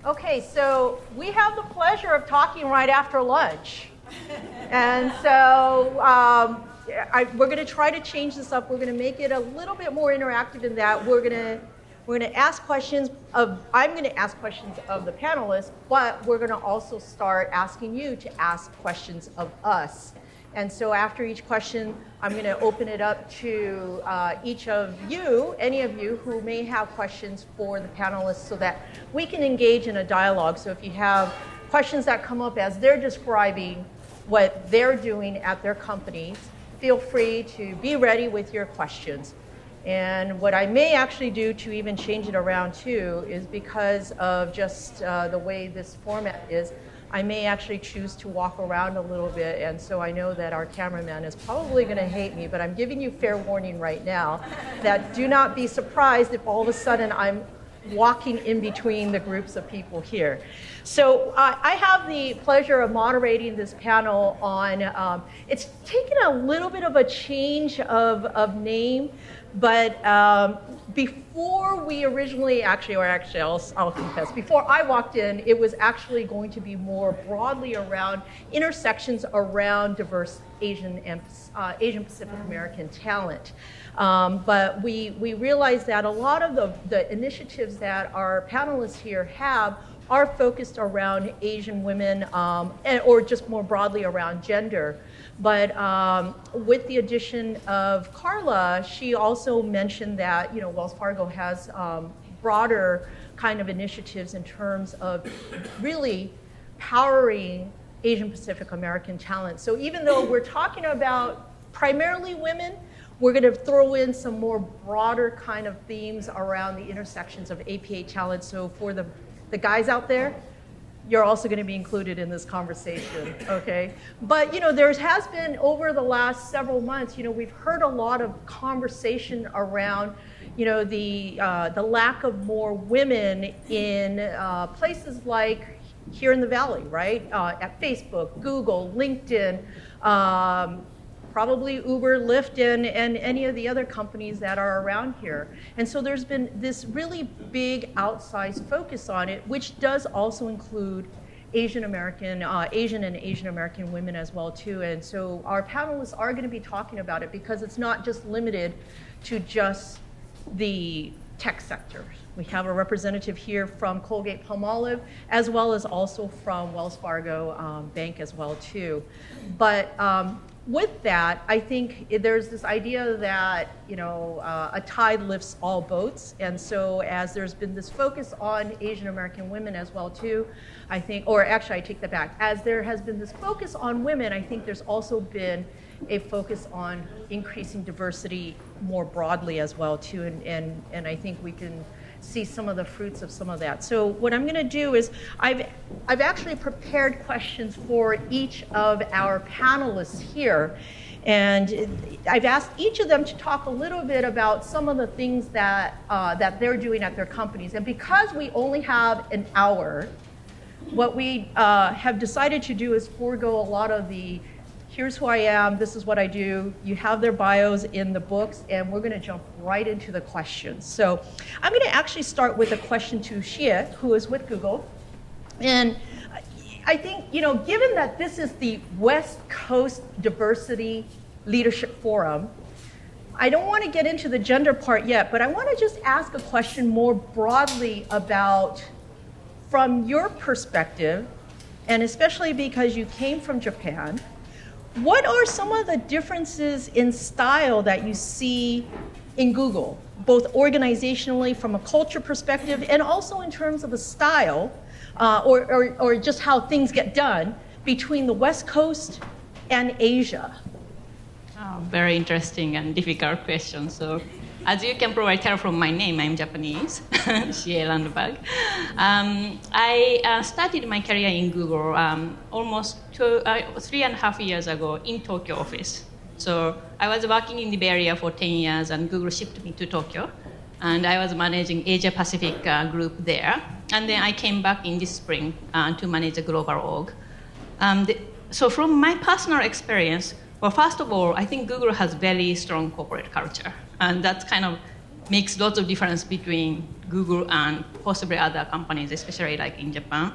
Okay, so we have the pleasure of talking right after lunch. And so we're going to try to change this up. We're going to make it a little bit more interactive in that we're going to ask questions I'm going to ask questions of the panelists, but we're going to also start asking you to ask questions of us. And so after each question, I'm going to open it up to each of you, any of you who may have questions for the panelists so that we can engage in a dialogue. So if you have questions that come up as they're describing what they're doing at their companies, feel free to be ready with your questions. And what I may actually do to even change it around too is because of just the way this format is, I may actually choose to walk around a little bit, and so I know that our cameraman is probably going to hate me, but I'm giving you fair warning right now that do not be surprised if all of a sudden I'm walking in between the groups of people here. So I have the pleasure of moderating this panel on, it's taken a little bit of a change of name, but before we originally, I'll confess, before I walked in, it was actually going to be more broadly around intersections around diverse Asian and Asian Pacific American talent. But we realized that a lot of the initiatives that our panelists here have are focused around Asian women or just more broadly around gender. But with the addition of Carla, she also mentioned that Wells Fargo has broader kind of initiatives in terms of really powering Asian Pacific American talent. So even though we're talking about primarily women, we're going to throw in some more broader kind of themes around the intersections of APA talent. So for the guys out there, you're also going to be included in this conversation, okay? But there has been over the last several months, we've heard a lot of conversation around, the lack of more women in places like here in the Valley, right? At Facebook, Google, LinkedIn, probably Uber, Lyft, and any of the other companies that are around here. And so there's been this really big outsized focus on it, which does also include Asian and Asian American women as well too. And so our panelists are going to be talking about it because it's not just limited to just the tech sector. We have a representative here from Colgate-Palmolive, as well as also from Wells Fargo Bank as well too. But with that, I think there's this idea that a tide lifts all boats, and so as there's been this focus on Asian American women as well too, I think, or actually I take that back, as there has been this focus on women, I think there's also been a focus on increasing diversity more broadly as well too, and I think we can see some of the fruits of some of that. So what I'm going to do is I've actually prepared questions for each of our panelists here, and I've asked each of them to talk a little bit about some of the things that that they're doing at their companies. And because we only have an hour, what we have decided to do is forego a lot of the here's who I am, this is what I do. You have their bios in the books, and we're going to jump right into the questions. So I'm going to actually start with a question to Shie, who is with Google. And I think, given that this is the West Coast Diversity Leadership Forum, I don't want to get into the gender part yet, but I want to just ask a question more broadly about, from your perspective, and especially because you came from Japan, what are some of the differences in style that you see in Google, both organizationally from a culture perspective and also in terms of the style or just how things get done between the West Coast and Asia? Very interesting and difficult question. So, as you can probably tell from my name, I'm Japanese, Shie Lundberg. I started my career in Google almost 3.5 years ago in Tokyo office. So I was working in the Bay Area for 10 years, and Google shipped me to Tokyo. And I was managing Asia Pacific group there. And then I came back in this spring to manage a global org. So from my personal experience, well, first of all, I think Google has very strong corporate culture. And that's kind of makes lots of difference between Google and possibly other companies, especially like in Japan.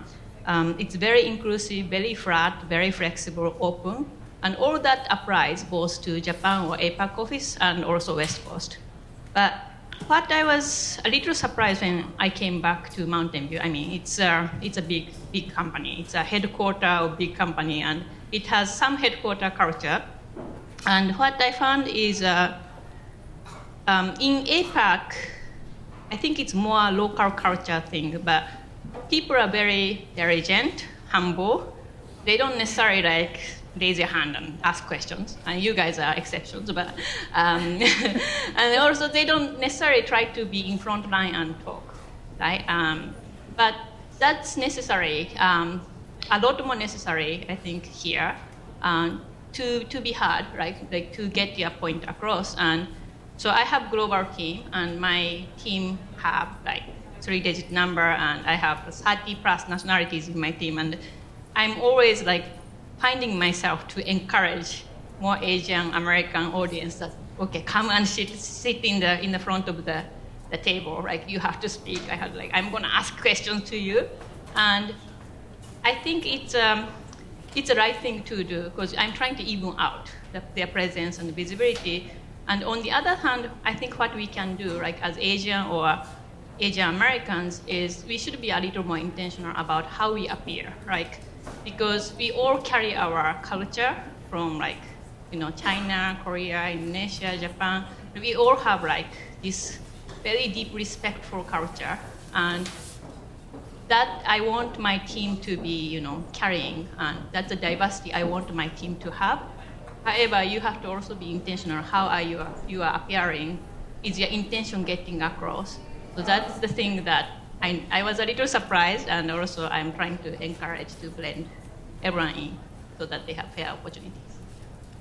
It's very inclusive, very flat, very flexible, open, and all that applies both to Japan or APAC office and also West Coast. But what I was a little surprised when I came back to Mountain View, I mean, it's a big company. It's a headquarter of big company, and it has some headquarter culture. And what I found is in APAC, I think it's more local culture thing, but people are very diligent, humble. They don't necessarily like raise your hand and ask questions, and you guys are exceptions, but and also they don't necessarily try to be in front line and talk, right? But that's necessary, a lot more necessary, I think, here to be heard, right? Like to get your point across. And so I have global team, and my team have like 3-digit number, and I have 30 plus nationalities in my team, and I'm always like finding myself to encourage more Asian American audience that, okay, come and sit in the front of the table, like you have to speak. I'm gonna ask questions to you. And I think it's the right thing to do, because I'm trying to even out their presence and visibility. And on the other hand, I think what we can do, like as Asian or Asian Americans, is we should be a little more intentional about how we appear, right? Because we all carry our culture from like, China, Korea, Indonesia, Japan. We all have like this very deep respectful culture, and that I want my team to be, carrying, and that's the diversity I want my team to have. However, you have to also be intentional. How are you are appearing? Is your intention getting across? So that's the thing that I was a little surprised, and also I'm trying to encourage to blend everyone in so that they have fair opportunities.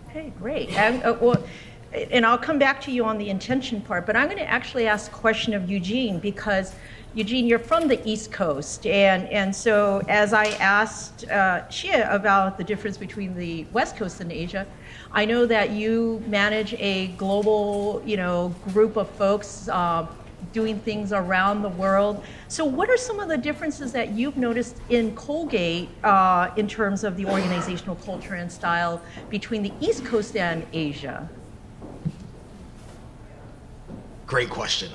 Okay, great. And I'll come back to you on the intention part, but I'm going to actually ask a question of Eugene, because Eugene, you're from the East Coast, and so as I asked Shie about the difference between the West Coast and Asia, I know that you manage a global, group of folks doing things around the world. So what are some of the differences that you've noticed in Colgate in terms of the organizational culture and style between the East Coast and Asia? Great question.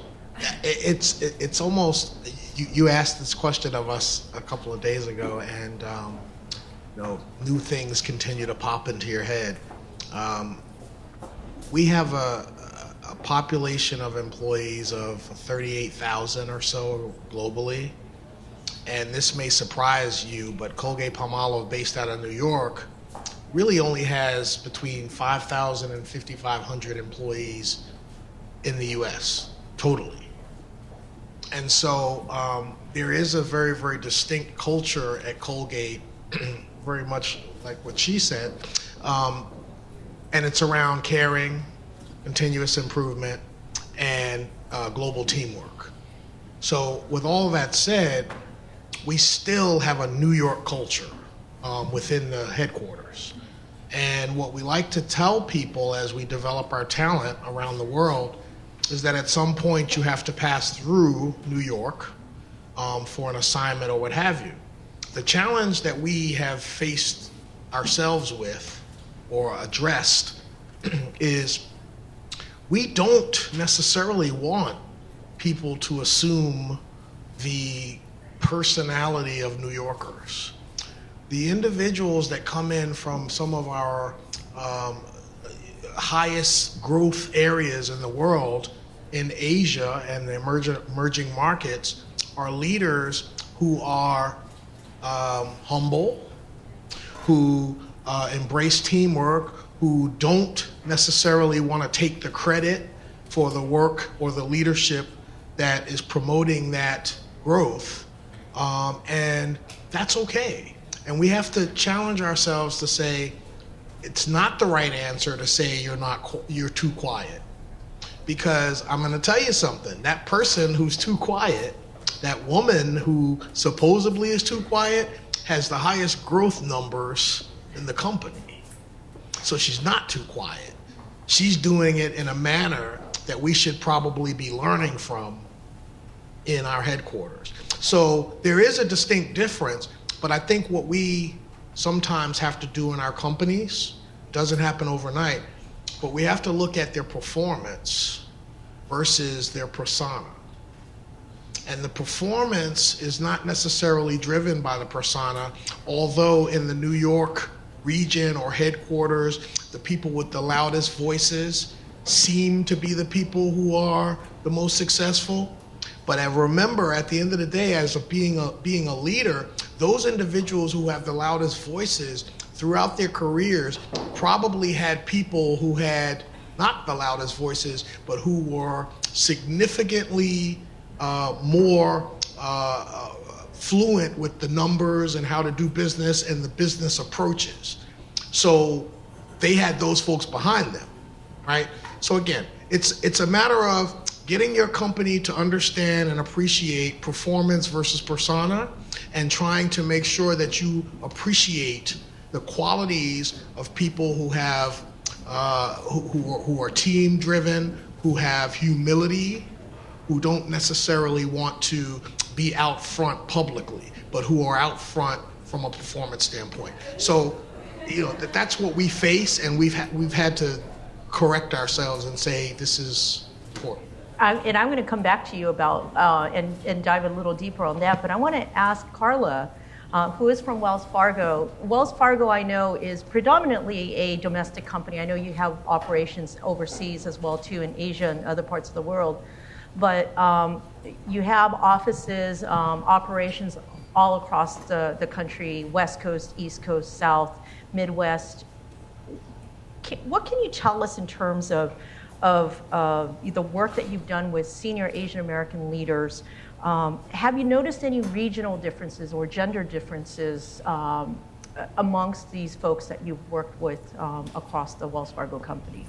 It's almost, you asked this question of us a couple of days ago, and new things continue to pop into your head. We have a population of employees of 38,000 or so globally, and this may surprise you, but Colgate-Palmolive, based out of New York, really only has between 5,000 and 5,500 employees in the US totally. And so there is a very, very distinct culture at Colgate, very much like what she said, and it's around caring, continuous improvement, and global teamwork. So with all that said, we still have a New York culture within the headquarters. And what we like to tell people as we develop our talent around the world is that at some point you have to pass through New York for an assignment or what have you. The challenge that we have faced ourselves with or addressed is we don't necessarily want people to assume the personality of New Yorkers. The individuals that come in from some of our highest growth areas in the world, in Asia and the emerging markets, are leaders who are humble, who embrace teamwork, who don't necessarily want to take the credit for the work or the leadership that is promoting that growth. And that's okay. And we have to challenge ourselves to say, it's not the right answer to say you're too quiet. Because I'm going to tell you something, that person who's too quiet, that woman who supposedly is too quiet, has the highest growth numbers in the company. So she's not too quiet. She's doing it in a manner that we should probably be learning from in our headquarters. So there is a distinct difference, but I think what we sometimes have to do in our companies doesn't happen overnight, but we have to look at their performance versus their persona. And the performance is not necessarily driven by the persona, although in the New York region or headquarters, the people with the loudest voices seem to be the people who are the most successful. But I remember at the end of the day, as being a leader, those individuals who have the loudest voices throughout their careers probably had people who had not the loudest voices, but who were significantly more fluent with the numbers and how to do business and the business approaches. So they had those folks behind them, right? So again, it's a matter of getting your company to understand and appreciate performance versus persona, and trying to make sure that you appreciate the qualities of people who have who are team driven, who have humility, who don't necessarily want to be out front publicly, but who are out front from a performance standpoint. So, you know, that's what we face, and we've had to correct ourselves and say this is important. And I'm going to come back to you about and dive a little deeper on that, but I want to ask Carla, who is from Wells Fargo. Wells Fargo, I know, is predominantly a domestic company. I know you have operations overseas as well, too, in Asia and other parts of the world. But you have offices, operations all across the country, West Coast, East Coast, South, Midwest. What can you tell us in terms of the work that you've done with senior Asian American leaders? Have you noticed any regional differences or gender differences amongst these folks that you've worked with across the Wells Fargo company?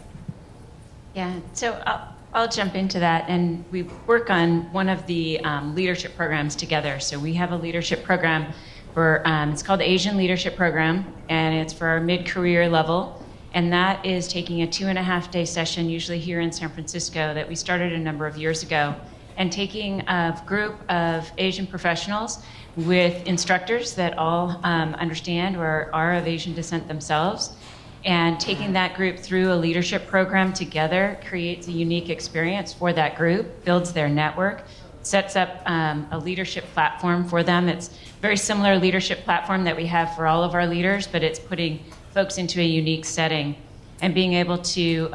Yeah, so I'll jump into that, and we work on one of the leadership programs together. So we have a leadership program for, it's called the Asian Leadership Program, and it's for our mid-career level. And that is taking a 2.5-day session, usually here in San Francisco, that we started a number of years ago, and taking a group of Asian professionals with instructors that all understand or are of Asian descent themselves, and taking that group through a leadership program together creates a unique experience for that group, builds their network, sets up a leadership platform for them. It's a very similar leadership platform that we have for all of our leaders, but it's putting folks into a unique setting and being able to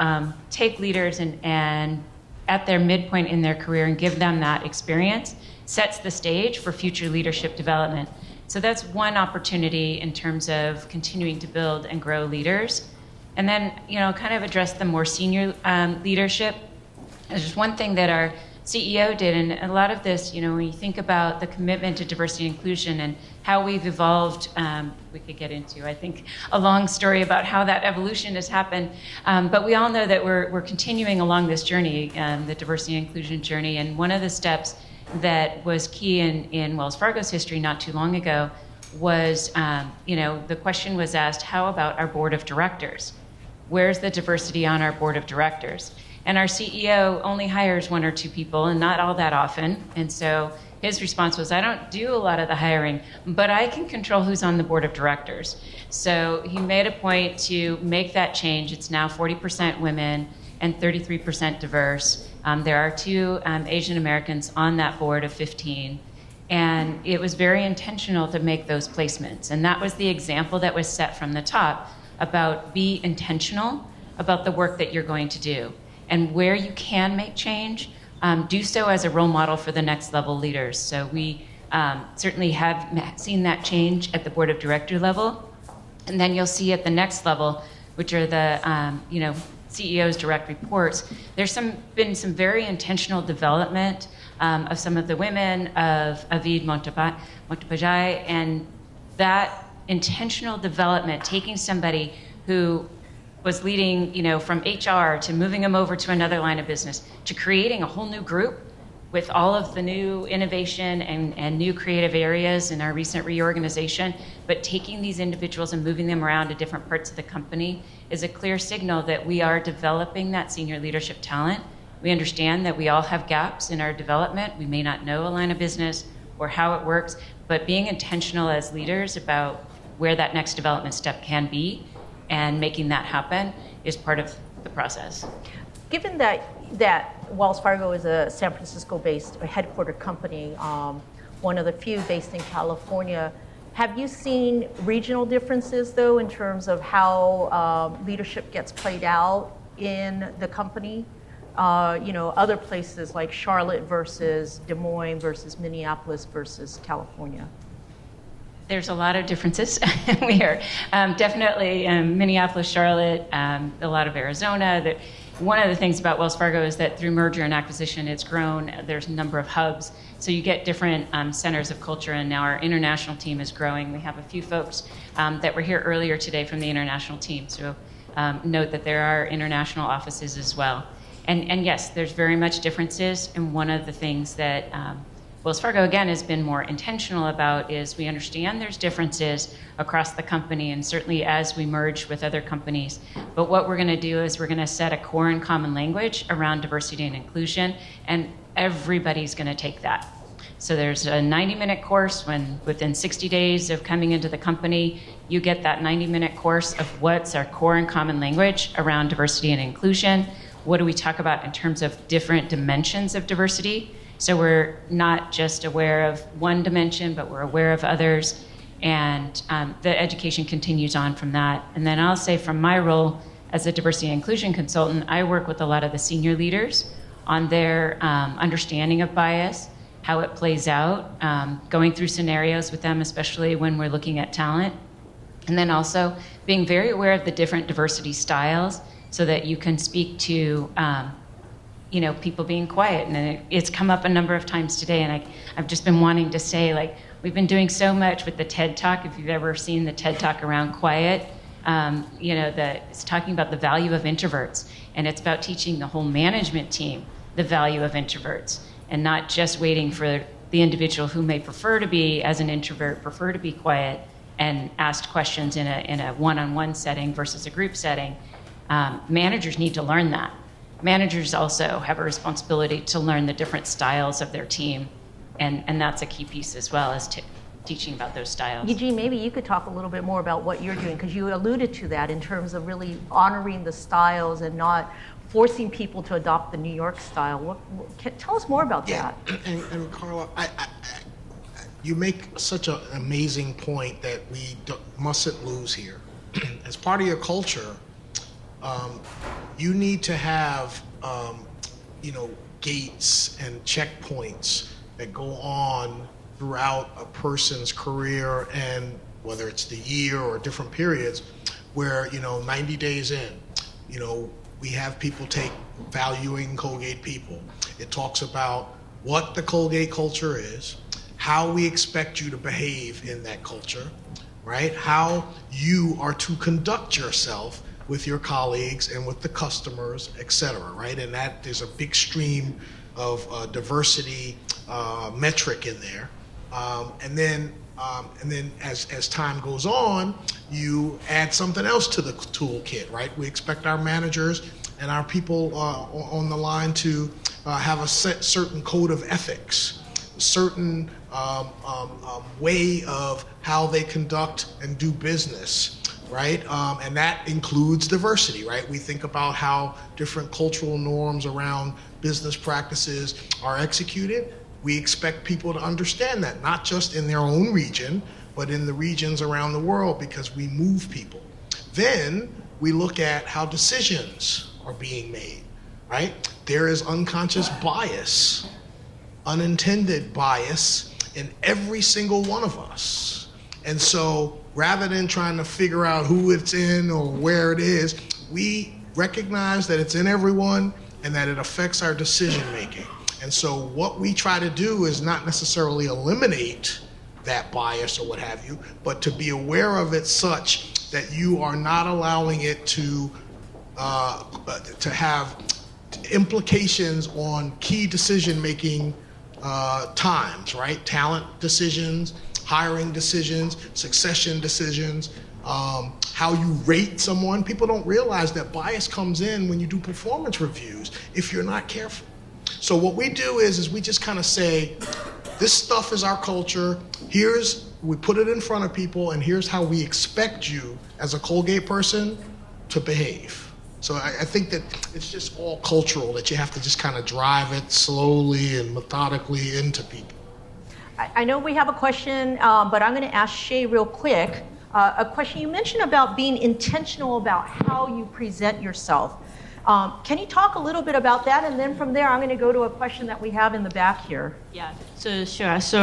take leaders and at their midpoint in their career and give them that experience sets the stage for future leadership development. So that's one opportunity in terms of continuing to build and grow leaders. And then, you know, kind of address the more senior leadership. There's just one thing that our CEO did, and a lot of this, you know, when you think about the commitment to diversity and inclusion and how we've evolved, we could get into, I think, a long story about how that evolution has happened. But we all know that we're continuing along this journey, the diversity and inclusion journey. And one of the steps that was key in Wells Fargo's history not too long ago was, you know, the question was asked, how about our board of directors? Where's the diversity on our board of directors? And our CEO only hires 1 or 2 people, and not all that often. And so his response was, I don't do a lot of the hiring, but I can control who's on the board of directors. So he made a point to make that change. It's now 40% women and 33% diverse. There are 2 Asian Americans on that board of 15. And it was very intentional to make those placements. And that was the example that was set from the top about be intentional about the work that you're going to do. And where you can make change, do so as a role model for the next level leaders. So we certainly have seen that change at the board of director level. And then you'll see at the next level, which are the you know, CEO's direct reports, there's been some very intentional development of some of the women of Avid Montepajai, and that intentional development, taking somebody who was leading, you know, from HR to moving them over to another line of business to creating a whole new group with all of the new innovation and new creative areas in our recent reorganization, but taking these individuals and moving them around to different parts of the company is a clear signal that we are developing that senior leadership talent We understand that we all have gaps in our development. We may not know a line of business or how it works, but being intentional as leaders about where that next development step can be and making that happen is part of the process. Given that Wells Fargo is a San Francisco-based headquartered company, one of the few based in California, have you seen regional differences, though, in terms of how leadership gets played out in the company? Other places like Charlotte versus Des Moines versus Minneapolis versus California. There's a lot of differences. We are definitely Minneapolis, Charlotte, a lot of Arizona. One of the things about Wells Fargo is that through merger and acquisition, it's grown. There's a number of hubs. So you get different centers of culture, and now our international team is growing. We have a few folks that were here earlier today from the international team. So note that there are international offices as well. And yes, there's very much differences. And one of the things that Wells Fargo, again, has been more intentional about is we understand there's differences across the company, and certainly as we merge with other companies. But what we're going to do is we're going to set a core and common language around diversity and inclusion, and everybody's going to take that. So there's a 90-minute course when within 60 days of coming into the company, you get that 90-minute course of what's our core and common language around diversity and inclusion. What do we talk about in terms of different dimensions of diversity? So we're not just aware of one dimension, but we're aware of others. And the education continues on from that. And then I'll say from my role as a diversity and inclusion consultant, I work with a lot of the senior leaders on their understanding of bias, how it plays out, going through scenarios with them, especially when we're looking at talent. And then also being very aware of the different diversity styles so that you can speak to people being quiet. And it's come up a number of times today, and I've just been wanting to say, we've been doing so much with the TED Talk. If you've ever seen the TED Talk around quiet, it's talking about the value of introverts, and it's about teaching the whole management team the value of introverts, and not just waiting for the individual who may prefer to be, as an introvert, prefer to be quiet and asked questions in a one-on-one setting versus a group setting. Managers need to learn that. Managers also have a responsibility to learn the different styles of their team, and that's a key piece as well, as teaching about those styles. Eugene, maybe you could talk a little bit more about what you're doing, because you alluded to that in terms of really honoring the styles and not forcing people to adopt the New York style. Tell us more about that. And Carla, you make such an amazing point that we mustn't lose here. As part of your culture, you need to have, gates and checkpoints that go on throughout a person's career, and whether it's the year or different periods, where 90 days in, we have people take valuing Colgate people. It talks about what the Colgate culture is, how we expect you to behave in that culture, right? How you are to conduct yourself with your colleagues and with the customers, et cetera, right? And that there's a big stream of diversity metric in there. And then as time goes on, you add something else to the toolkit, right? We expect our managers and our people on the line to have a certain code of ethics, certain way of how they conduct and do business, right? And that includes diversity, right? We think about how different cultural norms around business practices are executed. We expect people to understand that, not just in their own region, but in the regions around the world, because we move people. Then we look at how decisions are being made, right? There is unconscious bias, unintended bias in every single one of us. And so rather than trying to figure out who it's in or where it is, we recognize that it's in everyone and that it affects our decision making. And so what we try to do is not necessarily eliminate that bias or what have you, but to be aware of it such that you are not allowing it to have implications on key decision making times, right? Talent decisions, hiring decisions, succession decisions, how you rate someone. People don't realize that bias comes in when you do performance reviews if you're not careful. So what we do is we just kind of say, this stuff is our culture. We put it in front of people, and here's how we expect you as a Colgate person to behave. So I think that it's just all cultural, that you have to just kind of drive it slowly and methodically into people. I know we have a question, but I'm going to ask Shie real quick. A question you mentioned about being intentional about how you present yourself. Can you talk a little bit about that? And then from there, I'm going to go to a question that we have in the back here. Yeah, so sure. So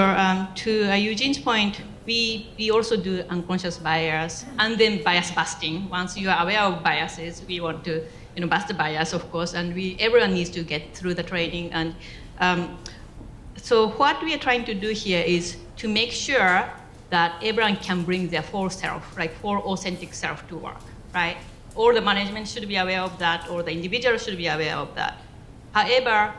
to Eugene's point, we also do unconscious bias and then bias busting. Once you are aware of biases, we want to bust the bias, of course, and everyone needs to get through the training. And so what we are trying to do here is to make sure that everyone can bring their full self, like full authentic self to work, right? Or the management should be aware of that, or the individual should be aware of that. However,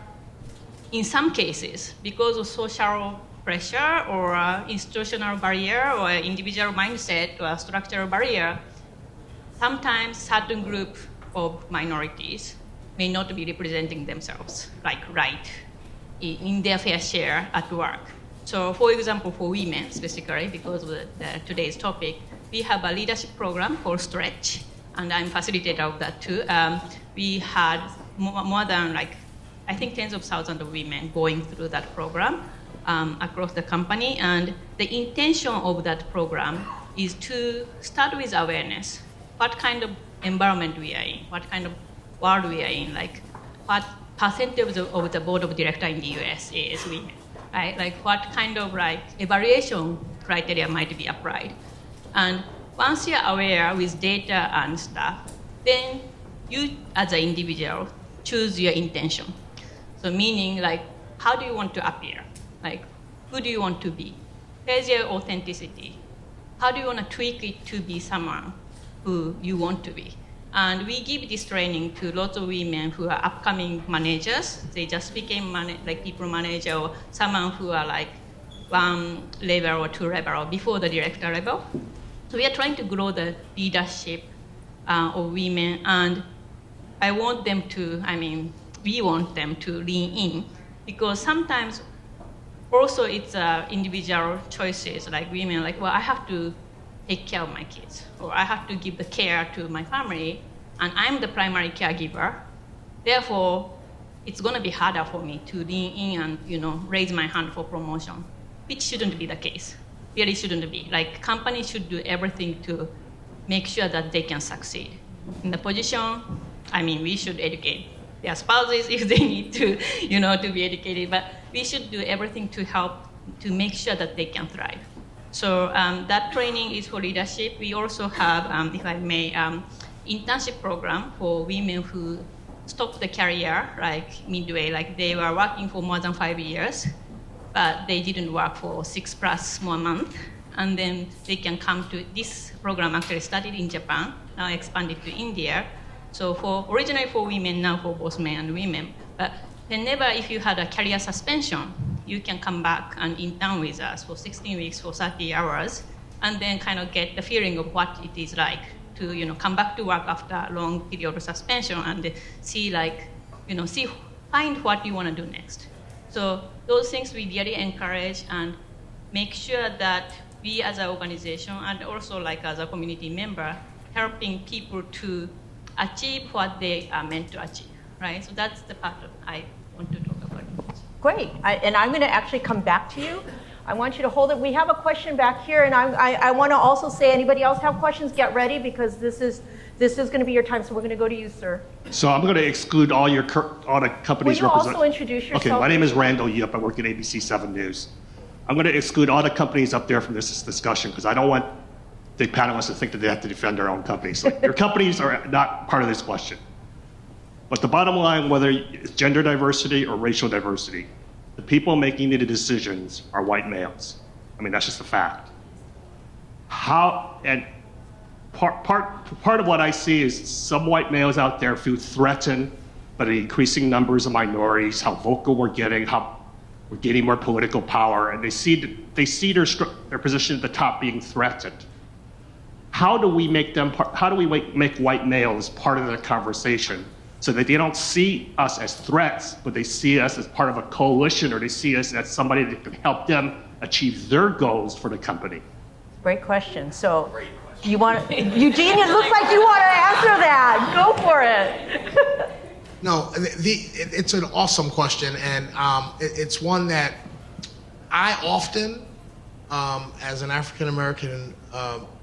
in some cases, because of social pressure or institutional barrier or individual mindset or structural barrier, sometimes certain group of minorities may not be representing themselves right in their fair share at work. So for example, for women specifically, because of today's topic, we have a leadership program called Stretch, and I'm facilitator of that too. We had more than I think tens of thousands of women going through that program across the company, and the intention of that program is to start with awareness. What kind of environment we are in, what kind of world we are in, like what percentage of the board of directors in the US is women, right? Like what kind of evaluation criteria might be applied. And once you're aware with data and stuff, then you as an individual choose your intention. So meaning how do you want to appear? Who do you want to be? Where's your authenticity? How do you want to tweak it to be someone who you want to be? And we give this training to lots of women who are upcoming managers. They just became people manager, or someone who are one level or two level or before the director level. So we are trying to grow the leadership of women, and we want them to lean in, because sometimes also it's individual choices, like women, I have to take care of my kids, or I have to give the care to my family, and I'm the primary caregiver. Therefore, it's going to be harder for me to lean in and raise my hand for promotion, which shouldn't be the case. Really shouldn't be. Companies should do everything to make sure that they can succeed. In the position, we should educate their spouses if they need to, to be educated, but we should do everything to help to make sure that they can thrive. So that training is for leadership. We also have, if I may, internship program for women who stopped the career midway, they were working for more than 5 years, but they didn't work for 6+ more months, and then they can come to this program. Actually started in Japan, now expanded to India. So originally for women, now for both men and women. But whenever if you had a career suspension, you can come back and intern with us for 16 weeks for 30 hours, and then kind of get the feeling of what it is like to come back to work after a long period of suspension, and see find what you want to do next. So those things we really encourage and make sure that we as an organization and also as a community member, helping people to achieve what they are meant to achieve, right? So that's the part of I want to talk about. Great, and I'm going to actually come back to you. I want you to hold it. We have a question back here, and I want to also say, anybody else have questions, get ready, because this is going to be your time. So we're going to go to you, sir. So I'm going to exclude all the companies. Will you also introduce yourself? Okay, my name is Randall Yip. I work at ABC 7 News. I'm going to exclude all the companies up there from this discussion, because I don't want the panelists to think that they have to defend their own companies. So your companies are not part of this question. But the bottom line, whether it's gender diversity or racial diversity, the people making the decisions are white males. That's just a fact. And part of what I see is some white males out there feel threatened by the increasing numbers of minorities, how vocal we're getting, how we're gaining more political power, and they see their position at the top being threatened. How do we make make white males part of the conversation so that they don't see us as threats, but they see us as part of a coalition, or they see us as somebody that can help them achieve their goals for the company? Great question. So you want to, Eugene, it looks like you want to answer that. Go for it. No, it's an awesome question, and it's one that I often, as an African American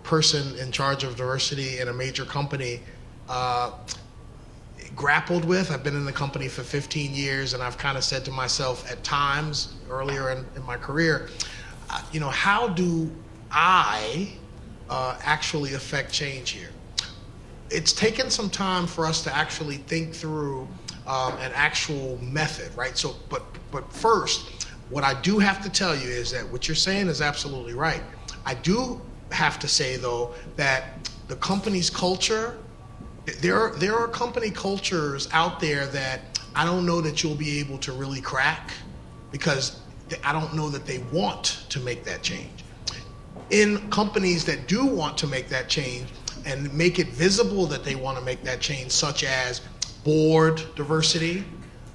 person in charge of diversity in a major company, grappled with. I've been in the company for 15 years, and I've kind of said to myself at times earlier in my career, how do I actually affect change here? It's taken some time for us to actually think through an actual method, right? So, but first, what I do have to tell you is that what you're saying is absolutely right. I do have to say, though, that the company's culture, there are company cultures out there that I don't know that you'll be able to really crack, because I don't know that they want to make that change. In companies that do want to make that change and make it visible that they want to make that change, such as board diversity,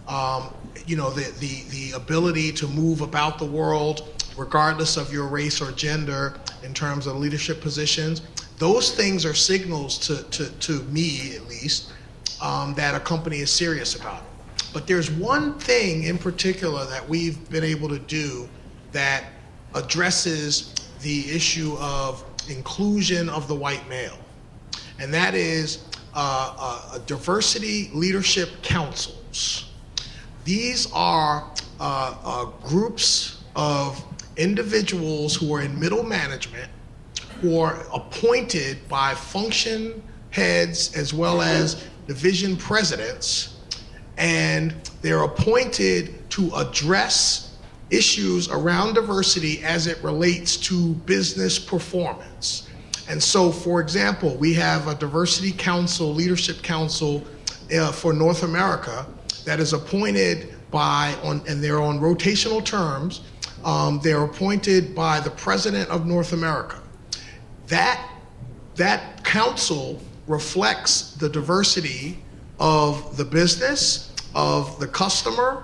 the ability to move about the world regardless of your race or gender in terms of leadership positions, those things are signals to me, at least, that a company is serious about it. But there's one thing in particular that we've been able to do that addresses the issue of inclusion of the white male, and that is diversity leadership councils. These are groups of individuals who are in middle management, who are appointed by function heads as well as division presidents, and they're appointed to address issues around diversity as it relates to business performance. And so, for example, we have a diversity council, leadership council for North America that is appointed and they're on rotational terms. They're appointed by the president of North America. That council reflects the diversity of the business, of the customer,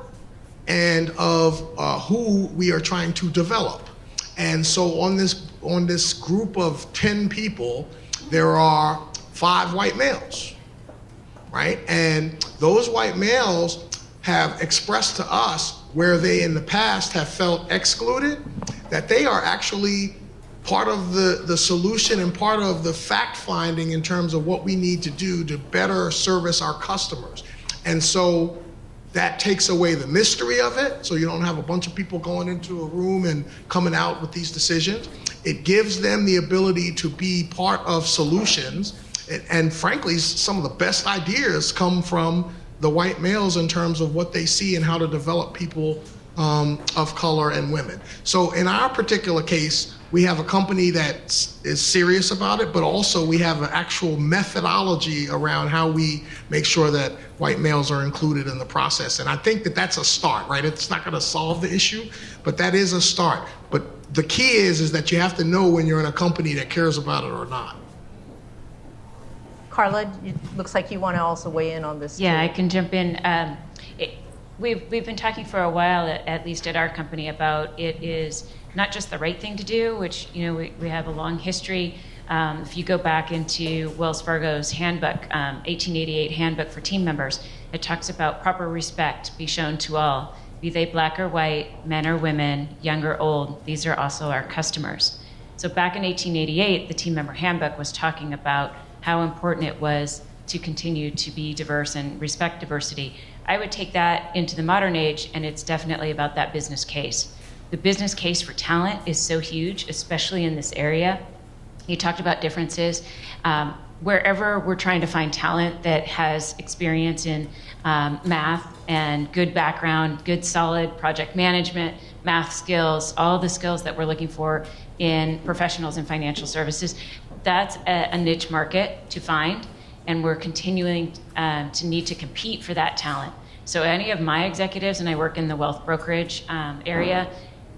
and of who we are trying to develop. And so on this group of 10 people, there are 5 white males, right? And those white males have expressed to us, where they in the past have felt excluded, that they are actually part of the solution and part of the fact finding in terms of what we need to do to better service our customers. And so that takes away the mystery of it, so you don't have a bunch of people going into a room and coming out with these decisions. It gives them the ability to be part of solutions, and frankly, some of the best ideas come from the white males in terms of what they see and how to develop people of color and women. So in our particular case, we have a company that is serious about it, but also we have an actual methodology around how we make sure that white males are included in the process. And I think that that's a start, right? It's not going to solve the issue, but that is a start. But the key is that you have to know when you're in a company that cares about it or not. Carla, it looks like you want to also weigh in on this. Yeah, too. I can jump in. We've been talking for a while, at least at our company, about it is not just the right thing to do, which we have a long history. If you go back into Wells Fargo's handbook, 1888 handbook for team members, it talks about proper respect be shown to all, be they black or white, men or women, young or old. These are also our customers. So back in 1888, the team member handbook was talking about how important it was to continue to be diverse and respect diversity. I would take that into the modern age, and it's definitely about that business case. The business case for talent is so huge, especially in this area. You talked about differences. Wherever we're trying to find talent that has experience in math and good background, good solid project management, math skills, all the skills that we're looking for in professionals in financial services, that's a niche market to find, and we're continuing to need to compete for that talent. So any of my executives, and I work in the wealth brokerage area,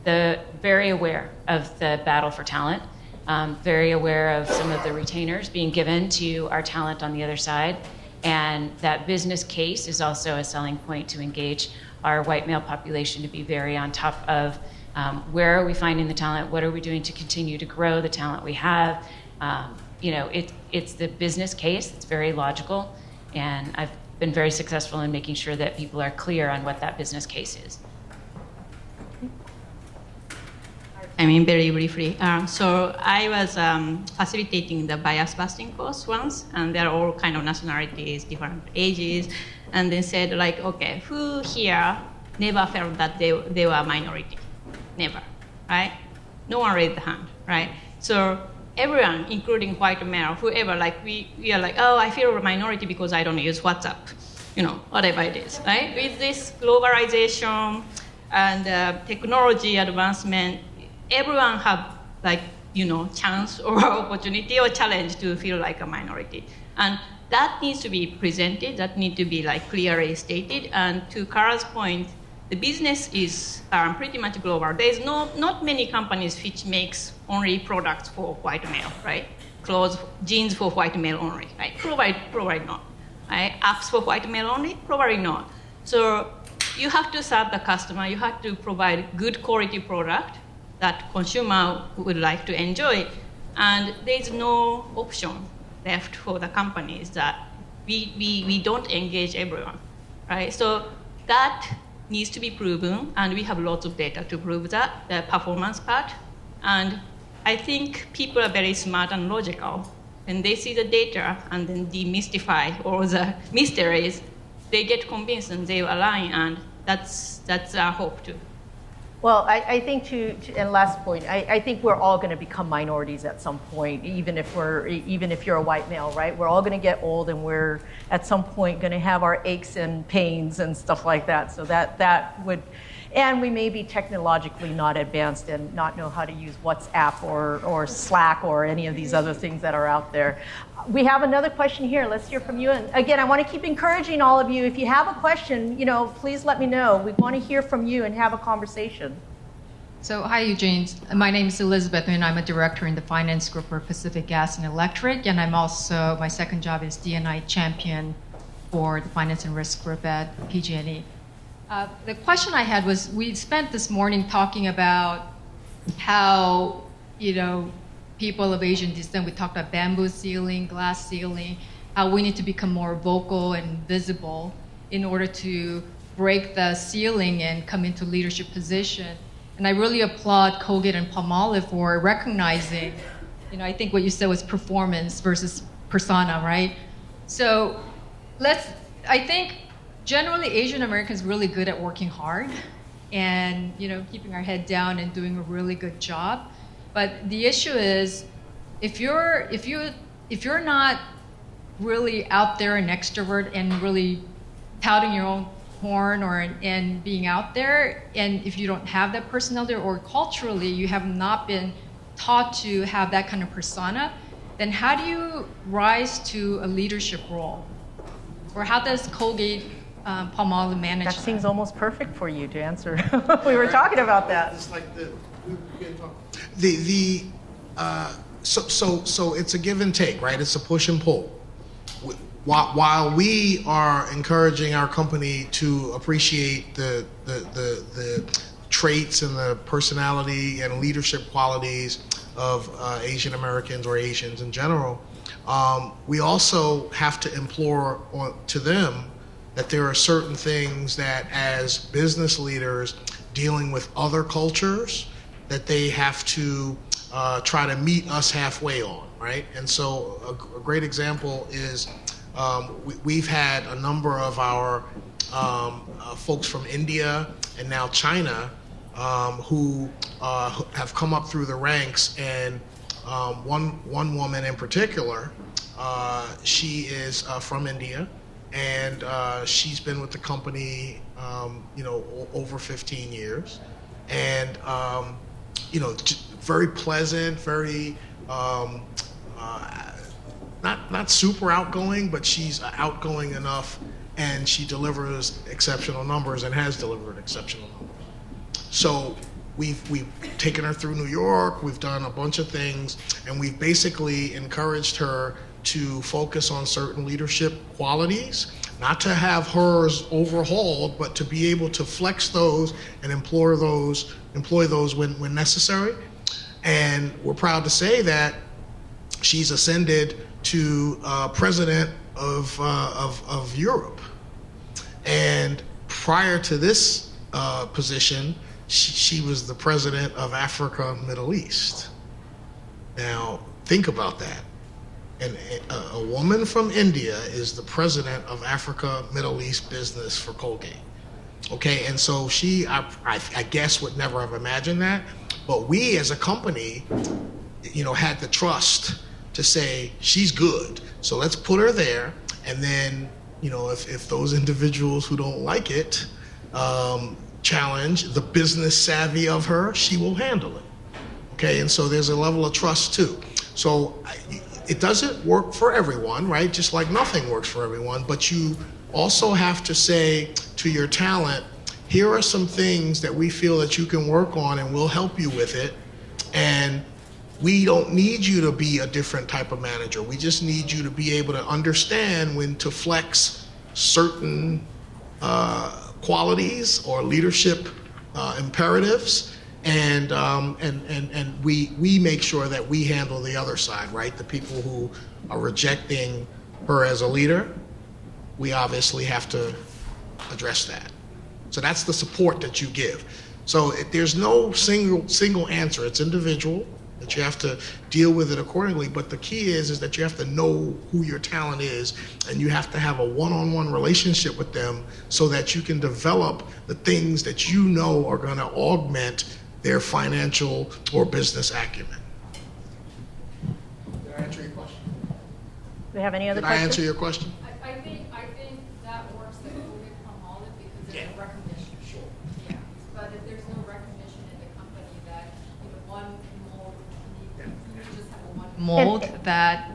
they're very aware of the battle for talent, very aware of some of the retainers being given to our talent on the other side. And that business case is also a selling point to engage our white male population to be very on top of where are we finding the talent, what are we doing to continue to grow the talent we have. It's the business case, it's very logical, and I've been very successful in making sure that people are clear on what that business case is. I mean, very briefly. So I was facilitating the bias busting course once, and they're all kind of nationalities, different ages, and they said like, okay, who here never felt that they were a minority? Never, right? No one raised the hand, right? So everyone, including white male, whoever, like we are like, oh, I feel a minority because I don't use WhatsApp, whatever it is, right? With this globalization and technology advancement, everyone have chance or opportunity or challenge to feel like a minority. And that needs to be presented, that needs to be clearly stated. And to Carla's point, the business is pretty much global. There's not many companies which makes only products for white male, right? Clothes, jeans for white male only, right? Probably not. Right? Apps for white male only? Probably not. So you have to serve the customer. You have to provide good quality product that consumer would like to enjoy. And there's no option left for the companies that we don't engage everyone, right? So that needs to be proven, and we have lots of data to prove that, the performance part. And I think people are very smart and logical. When they see the data and then demystify all the mysteries, they get convinced and they align, and that's our hope too. Well, I think and last point, I think we're all going to become minorities at some point, even if you're a white male, right? We're all going to get old, and we're at some point going to have our aches and pains and stuff like that. So that would, and we may be technologically not advanced and not know how to use WhatsApp or Slack or any of these other things that are out there. We have another question here. Let's hear from you. And again, I want to keep encouraging all of you. If you have a question, please let me know. We want to hear from you and have a conversation. So, hi, Eugene. My name is Elizabeth, and I'm a director in the finance group for Pacific Gas and Electric. And I'm also, my second job is D&I champion for the finance and risk group at PG&E. The question I had was, we spent this morning talking about how, people of Asian descent, we talked about bamboo ceiling, glass ceiling, how we need to become more vocal and visible in order to break the ceiling and come into leadership position. And I really applaud Colgate and Palmolive for recognizing, I think what you said was performance versus persona, right? So I think generally Asian Americans are really good at working hard and, keeping our head down and doing a really good job. But the issue is, if you're not really out there and extrovert and really touting your own horn and being out there, and if you don't have that personality or culturally you have not been taught to have that kind of persona, then how do you rise to a leadership role? Or how does Colgate Palmolive manage that? That seems almost perfect for you to answer. We were talking about that. It's like so it's a give and take, right? It's a push and pull. While we are encouraging our company to appreciate the traits and the personality and leadership qualities of Asian Americans or Asians in general, we also have to implore to them that there are certain things that, as business leaders dealing with other cultures, that they have to try to meet us halfway on, right? And so a great example is we've had a number of our folks from India and now China who have come up through the ranks, and one woman in particular, she is from India, and she's been with the company over 15 years, and very pleasant, very not super outgoing, but she's outgoing enough and she delivers exceptional numbers and has delivered exceptional numbers. So we've taken her through New York, we've done a bunch of things, and we've basically encouraged her to focus on certain leadership qualities, not to have hers overhauled, but to be able to flex those and employ those when necessary. And we're proud to say that she's ascended to president of Europe. And prior to this position, she was the president of Africa, Middle East. Now, think about that. And a woman from India is the president of Africa, Middle East business for Colgate. Okay, and so she, I guess, would never have imagined that. But we as a company, had the trust to say, she's good. So let's put her there. And then, if those individuals who don't like it challenge the business savvy of her, she will handle it. Okay, and so there's a level of trust too. So it doesn't work for everyone, right? Just like nothing works for everyone, but you also have to say to your talent, here are some things that we feel that you can work on and we'll help you with it. And we don't need you to be a different type of manager. We just need you to be able to understand when to flex certain qualities or leadership imperatives. And we make sure that we handle the other side, right? The people who are rejecting her as a leader, we obviously have to address that. So that's the support that you give. So there's no single answer. It's individual, that you have to deal with it accordingly. But the key is that you have to know who your talent is, and you have to have a one-on-one relationship with them so that you can develop the things that you know are going to augment their financial or business acumen. Did I answer your question? Do we have any other Did questions? I answer your question? I think that works like Colgate-Palmolive because there's a recognition. Sure. Yeah. But if there's no recognition in the company that one mold, you just have a one Mold that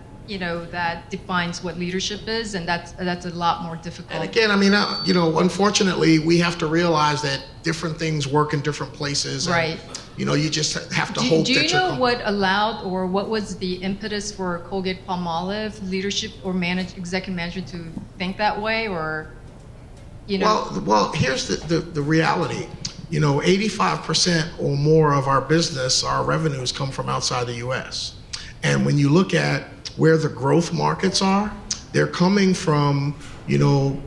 that defines what leadership is, and that's a lot more difficult. And again, unfortunately, we have to realize that different things work in different places. Right. And, you just have to hope that Do you know company. what allowed, or what was the impetus for Colgate-Palmolive leadership or executive management to think that way, or Well, here's the reality. 85% or more of our business, our revenues come from outside the U.S. And when you look at where the growth markets are, they're coming from,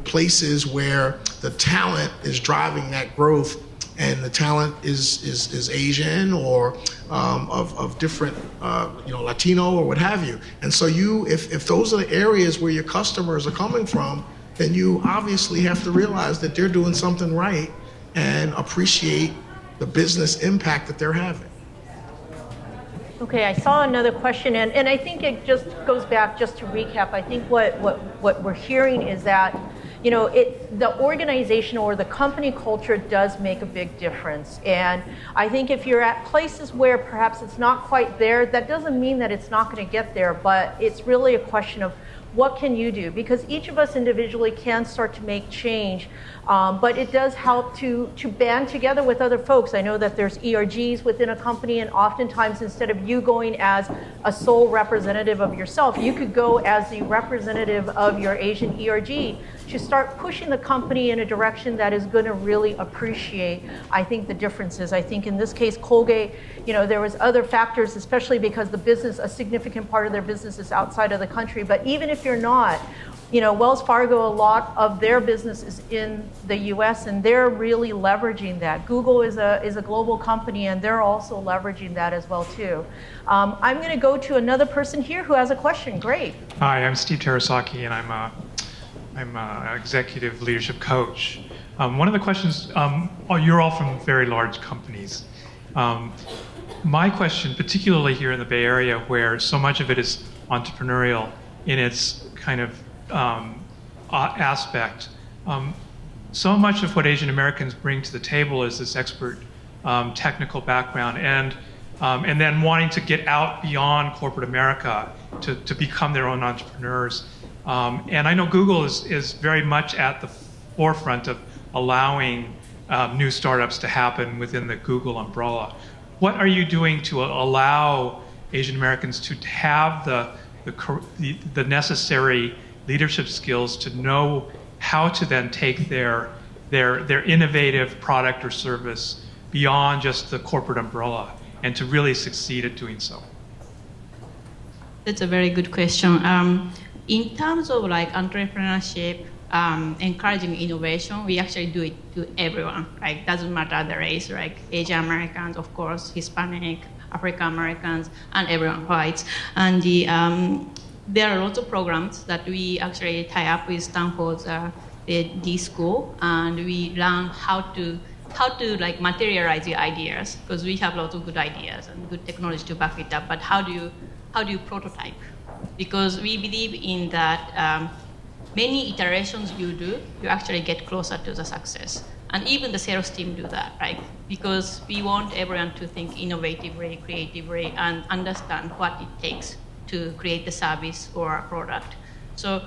places where the talent is driving that growth, and the talent is Asian or of different, Latino or what have you. And so if those are the areas where your customers are coming from, then you obviously have to realize that they're doing something right and appreciate the business impact that they're having. Okay, I saw another question, and I think it just goes back, just to recap, I think what we're hearing is that, the organization or the company culture does make a big difference. And I think if you're at places where perhaps it's not quite there, that doesn't mean that it's not going to get there, but it's really a question of what can you do? Because each of us individually can start to make change, but it does help to band together with other folks. I know that there's ERGs within a company, and oftentimes instead of you going as a sole representative of yourself, you could go as the representative of your Asian ERG to start pushing the company in a direction that is going to really appreciate, I think, the differences. I think in this case, Colgate, there was other factors, especially because a significant part of their business is outside of the country. But even if you're not, Wells Fargo, a lot of their business is in the U.S. and they're really leveraging that. Google is a global company, and they're also leveraging that as well too. I'm going to go to another person here who has a question. Great. Hi, I'm Steve Terasaki, and I'm an executive leadership coach. One of the questions, you're all from very large companies. My question, particularly here in the Bay Area, where so much of it is entrepreneurial in its kind of aspect, so much of what Asian Americans bring to the table is this expert technical background, and then wanting to get out beyond corporate America to become their own entrepreneurs. And I know Google is very much at the forefront of allowing new startups to happen within the Google umbrella. What are you doing to allow Asian Americans to have the necessary leadership skills to know how to then take their innovative product or service beyond just the corporate umbrella and to really succeed at doing so? That's a very good question. In terms of like entrepreneurship, encouraging innovation, we actually do it to everyone. Like, doesn't matter the race, like Asian Americans, of course, Hispanic, African Americans, and everyone, whites. And there are lots of programs that we actually tie up with Stanford's D school, and we learn how to like materialize your ideas, because we have lots of good ideas and good technology to back it up. But how do you prototype? Because we believe in that many iterations you do, you actually get closer to the success. And even the sales team do that, right? Because we want everyone to think innovatively, creatively, and understand what it takes to create the service or a product. So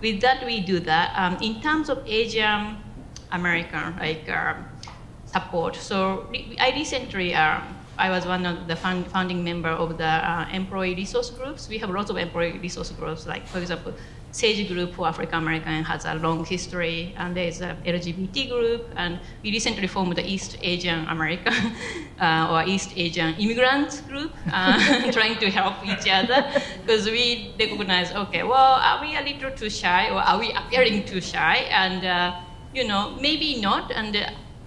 with that, we do that. In terms of Asian American support, so I recently, I was one of the founding member of the employee resource groups. We have lots of employee resource groups, like, for example, SAGE group for African American has a long history, and there's a LGBT group, and we recently formed the East Asian American or East Asian immigrant group, trying to help each other, because we recognize, okay, well, are we a little too shy, or are we appearing too shy? And maybe not, and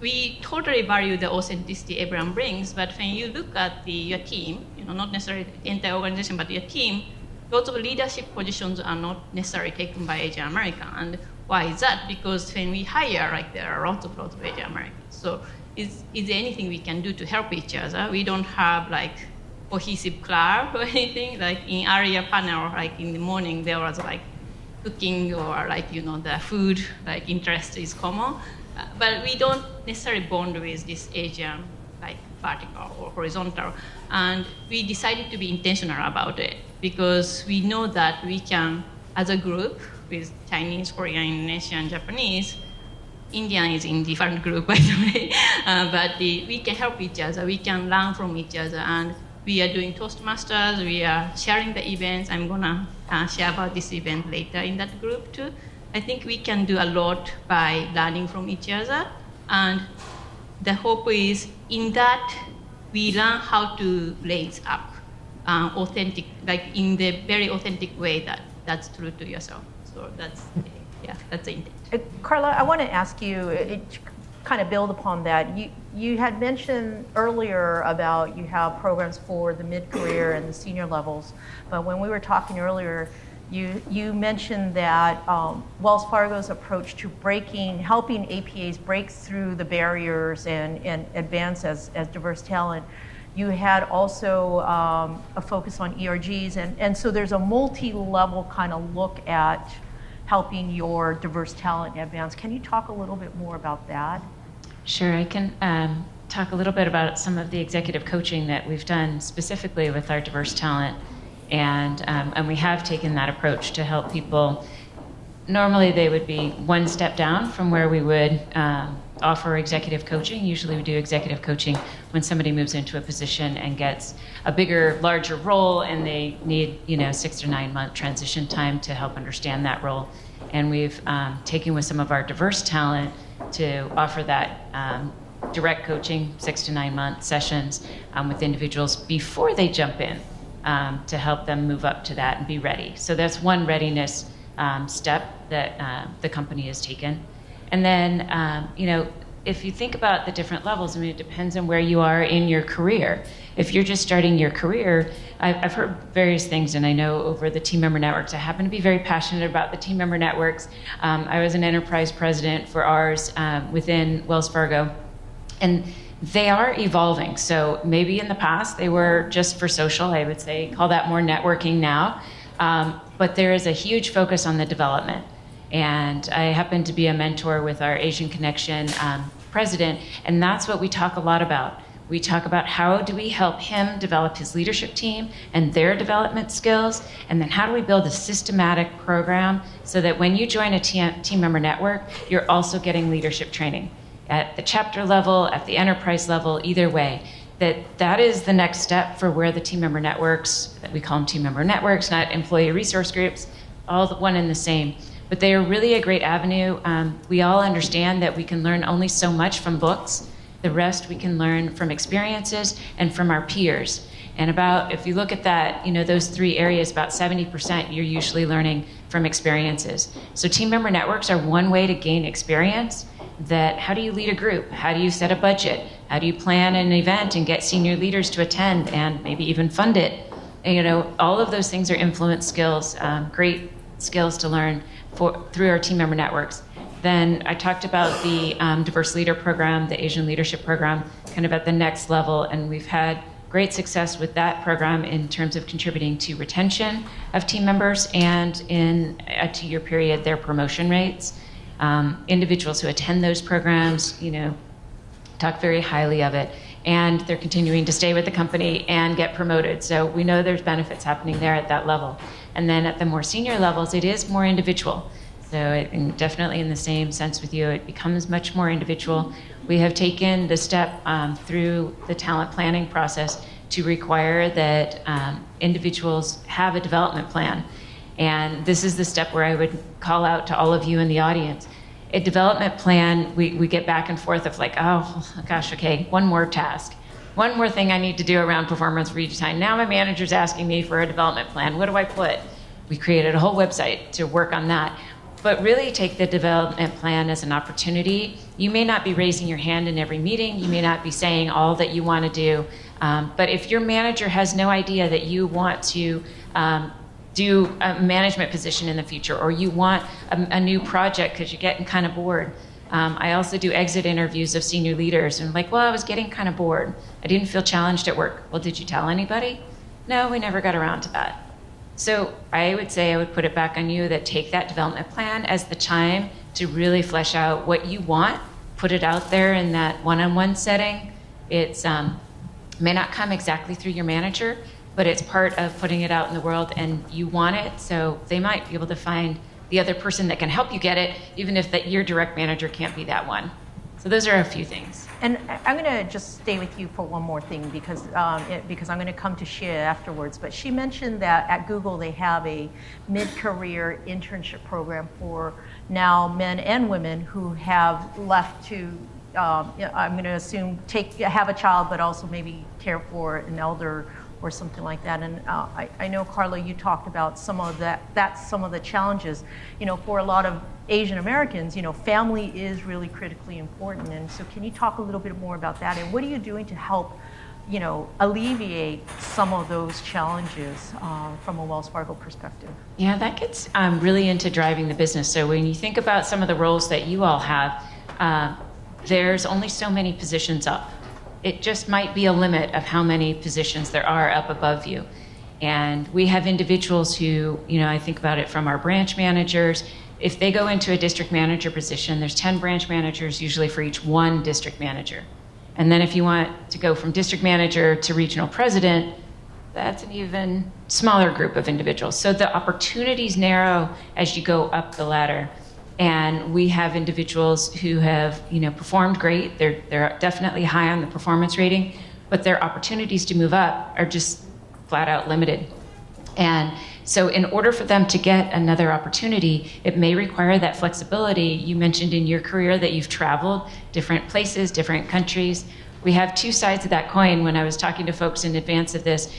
we totally value the authenticity everyone brings, but when you look at your team, not necessarily the entire organization, but your team, lots of leadership positions are not necessarily taken by Asian American. And why is that? Because when we hire, like, there are lots of Asian Americans. So is there anything we can do to help each other? We don't have like cohesive club or anything. Like in earlier panel, like in the morning, there was like cooking or like, the food, like interest is common. But we don't necessarily bond with this Asian, like vertical or horizontal. And we decided to be intentional about it, because we know that we can, as a group, with Chinese, Korean, Indonesian, Japanese, Indian is in different group, by the way, but we can help each other, we can learn from each other, and we are doing Toastmasters, we are sharing the events. I'm gonna share about this event later in that group too. I think we can do a lot by learning from each other, and the hope is in that we learn how to raise up authentic, like in the very authentic way that's true to yourself. So that's the intent. Carla, I want to ask you, kind of build upon that. You had mentioned earlier about you have programs for the mid-career and the senior levels, but when we were talking earlier, you mentioned that Wells Fargo's approach to helping APAs break through the barriers and advance as diverse talent. You had also a focus on ERGs, and so there's a multi-level kind of look at helping your diverse talent advance. Can you talk a little bit more about that? Sure, I can talk a little bit about some of the executive coaching that we've done specifically with our diverse talent. And we have taken that approach to help people. Normally they would be one step down from where we would offer executive coaching. Usually we do executive coaching when somebody moves into a position and gets a bigger, larger role, and they need 6 to 9 month transition time to help understand that role. And we've taken with some of our diverse talent to offer that direct coaching, 6 to 9 month sessions with individuals before they jump in. To help them move up to that and be ready. So that's one readiness step that the company has taken. And then, if you think about the different levels, it depends on where you are in your career. If you're just starting your career, I've heard various things, and I know over the team member networks, I happen to be very passionate about the team member networks. I was an enterprise president for ours within Wells Fargo. And they are evolving. So maybe in the past they were just for social, I would say, call that more networking now. But there is a huge focus on the development. And I happen to be a mentor with our Asian Connection president, and that's what we talk a lot about. We talk about how do we help him develop his leadership team and their development skills, and then how do we build a systematic program so that when you join a team member network, you're also getting leadership training at the chapter level, at the enterprise level, either way. That is the next step for where the team member networks, that we call them team member networks, not employee resource groups, all one and the same. But they are really a great avenue. We all understand that we can learn only so much from books. The rest we can learn from experiences and from our peers. And if you look at that, those three areas, about 70% you're usually learning from experiences. So team member networks are one way to gain experience. How do you lead a group? How do you set a budget? How do you plan an event and get senior leaders to attend and maybe even fund it? All of those things are influence skills, great skills to learn through our team member networks. Then I talked about the Diverse Leader Program, the Asian Leadership Program, kind of at the next level, and we've had great success with that program in terms of contributing to retention of team members and in a 2-year period, their promotion rates. Individuals who attend those programs, talk very highly of it, and they're continuing to stay with the company and get promoted. So we know there's benefits happening there at that level. And then at the more senior levels, it is more individual. So definitely in the same sense with you, it becomes much more individual. We have taken the step through the talent planning process to require that individuals have a development plan. And this is the step where I would call out to all of you in the audience. A development plan, we get back and forth of like, oh gosh, okay, one more task. One more thing I need to do around performance redesign. Now my manager's asking me for a development plan. What do I put? We created a whole website to work on that. But really take the development plan as an opportunity. You may not be raising your hand in every meeting. You may not be saying all that you want to do. But if your manager has no idea that you want to do a management position in the future, or you want a new project because you're getting kind of bored. I also do exit interviews of senior leaders, and like, well, I was getting kind of bored. I didn't feel challenged at work. Well, did you tell anybody? No, we never got around to that. So I would say I would put it back on you that take that development plan as the time to really flesh out what you want, put it out there in that one-on-one setting. It may not come exactly through your manager, but it's part of putting it out in the world, and you want it, so they might be able to find the other person that can help you get it, even if your direct manager can't be that one. So those are a few things. And I'm going to just stay with you for one more thing because I'm going to come to Shie afterwards. But she mentioned that at Google they have a mid-career internship program for now men and women who have left to, I'm going to assume, have a child, but also maybe care for an elder or something like that. And I know, Carla, you talked about some of that. That's some of the challenges. For a lot of Asian Americans, family is really critically important. And so can you talk a little bit more about that? And what are you doing to help, alleviate some of those challenges from a Wells Fargo perspective? Yeah, that gets really into driving the business. So when you think about some of the roles that you all have, there's only so many positions up. It just might be a limit of how many positions there are up above you. And we have individuals who, I think about it from our branch managers. If they go into a district manager position, there's 10 branch managers usually for each one district manager. And then if you want to go from district manager to regional president, that's an even smaller group of individuals. So the opportunities narrow as you go up the ladder. And we have individuals who have, performed great. They're definitely high on the performance rating, but their opportunities to move up are just flat out limited. And so in order for them to get another opportunity, it may require that flexibility. You mentioned in your career that you've traveled different places, different countries. We have two sides of that coin when I was talking to folks in advance of this.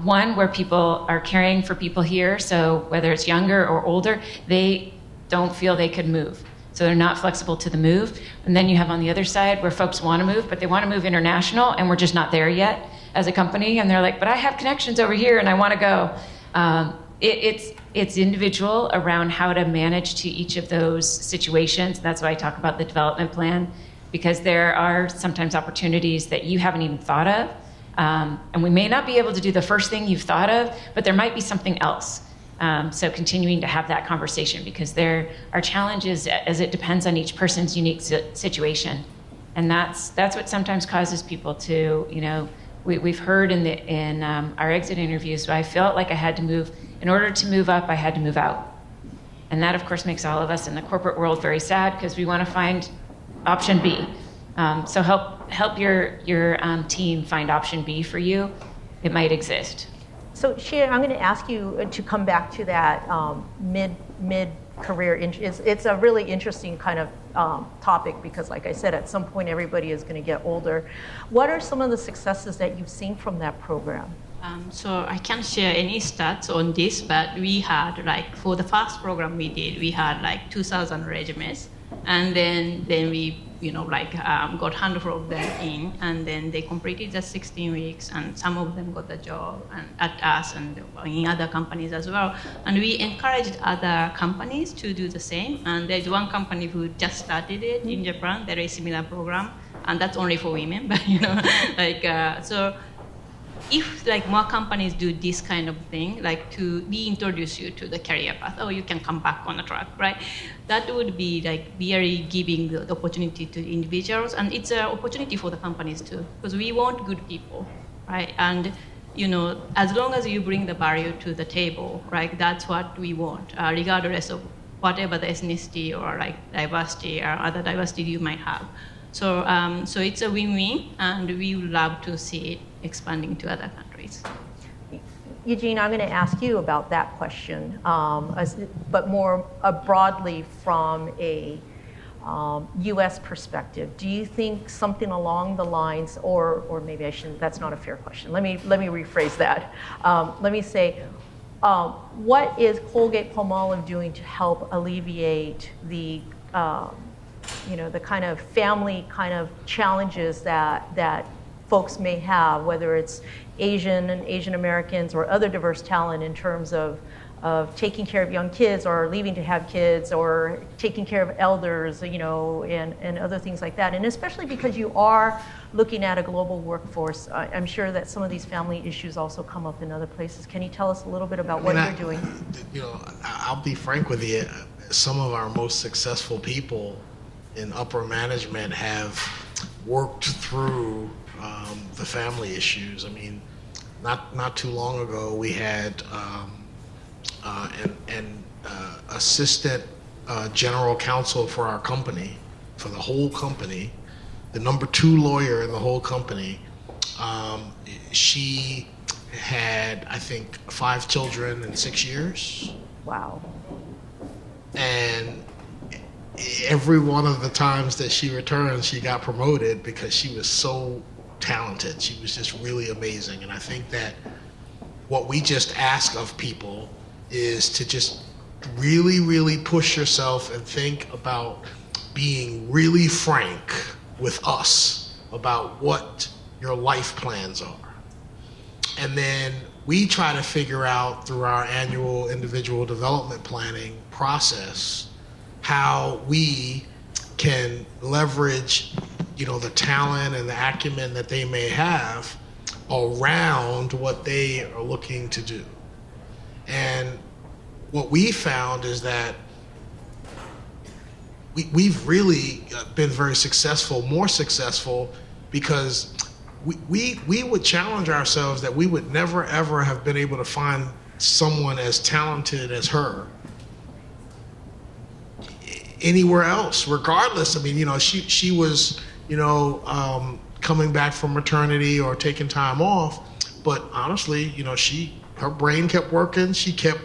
One, where people are caring for people here, so whether it's younger or older, they don't feel they could move. So they're not flexible to the move. And then you have on the other side where folks want to move, but they want to move international, and we're just not there yet as a company. And they're like, but I have connections over here and I want to go. It's individual around how to manage to each of those situations. That's why I talk about the development plan, because there are sometimes opportunities that you haven't even thought of. And we may not be able to do the first thing you've thought of, but there might be something else. So continuing to have that conversation, because there are challenges as it depends on each person's unique situation. And that's what sometimes causes people to, we've heard in our exit interviews, I felt like I had to move, in order to move up, I had to move out. And that, of course, makes all of us in the corporate world very sad because we want to find option B. So help your team find option B for you. It might exist. So Shie, I'm going to ask you to come back to that mid-career. It's a really interesting kind of topic because, like I said, at some point everybody is going to get older. What are some of the successes that you've seen from that program? So I can't share any stats on this, but we had for the first program we did, we had 2,000 resumes, and then we got handful of them in, and then they completed the 16 weeks, and some of them got the job at us and in other companies as well. And we encouraged other companies to do the same. And there's one company who just started it in Japan, very similar program, and that's only for women. But so. If more companies do this kind of thing, to reintroduce you to the career path, you can come back on the track, right? That would be really giving the opportunity to individuals, and it's an opportunity for the companies too, because we want good people, right? And as long as you bring the value to the table, right, that's what we want, regardless of whatever the ethnicity or diversity or other diversity you might have. So it's a win-win, and we would love to see it expanding to other countries. Eugene, I'm going to ask you about that question, but more broadly from a U.S. perspective. Do you think something along the lines, or maybe I shouldn't, that's not a fair question. Let me rephrase that. Let me say, what is Colgate-Palmolive doing to help alleviate the the kind of family kind of challenges that folks may have, whether it's Asian and Asian Americans or other diverse talent in terms of taking care of young kids or leaving to have kids or taking care of elders, and other things like that. And especially because you are looking at a global workforce, I'm sure that some of these family issues also come up in other places. Can you tell us a little bit about what you're doing? I'll be frank with you. Some of our most successful people in upper management have worked through the family issues. I mean, not too long ago, we had an assistant general counsel for our company, for the whole company, the number 2 lawyer in the whole company. She had, I think, 5 children in 6 years. Wow. And every one of the times that she returned, she got promoted because she was so talented. She was just really amazing. And I think that what we just ask of people is to just really, really push yourself and think about being really frank with us about what your life plans are. And then we try to figure out through our annual individual development planning process how we can leverage, the talent and the acumen that they may have around what they are looking to do. And what we found is that we've really been very successful, more successful, because we would challenge ourselves that we would never ever have been able to find someone as talented as her anywhere else, regardless. I mean, she was, coming back from maternity or taking time off, but honestly, her brain kept working, she kept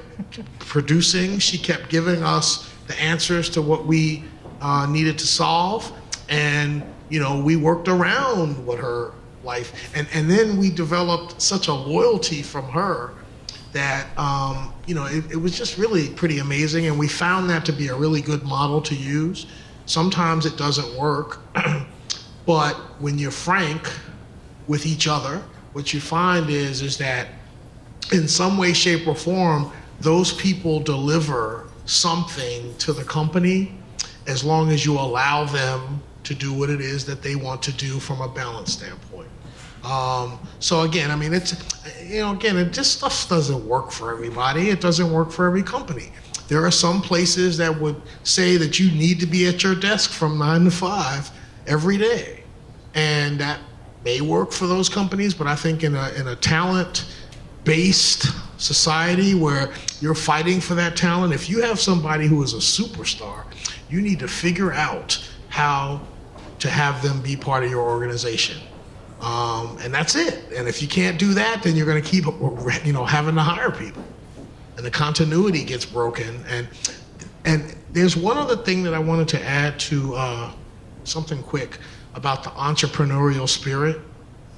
producing, she kept giving us the answers to what we needed to solve, and we worked around what her life, and then we developed such a loyalty from her that it was just really pretty amazing, and we found that to be a really good model to use. Sometimes it doesn't work, but when you're frank with each other, what you find is that in some way, shape, or form, those people deliver something to the company as long as you allow them to do what it is that they want to do from a balance standpoint. So again, I mean, it's, it just stuff doesn't work for everybody. It doesn't work for every company. There are some places that would say that you need to be at your desk from 9 to 5 every day. And that may work for those companies, but I think in a talent-based society where you're fighting for that talent, if you have somebody who is a superstar, you need to figure out how to have them be part of your organization. And that's it. And if you can't do that, then you're going to keep, having to hire people, and the continuity gets broken. And there's one other thing that I wanted to add to something quick about the entrepreneurial spirit,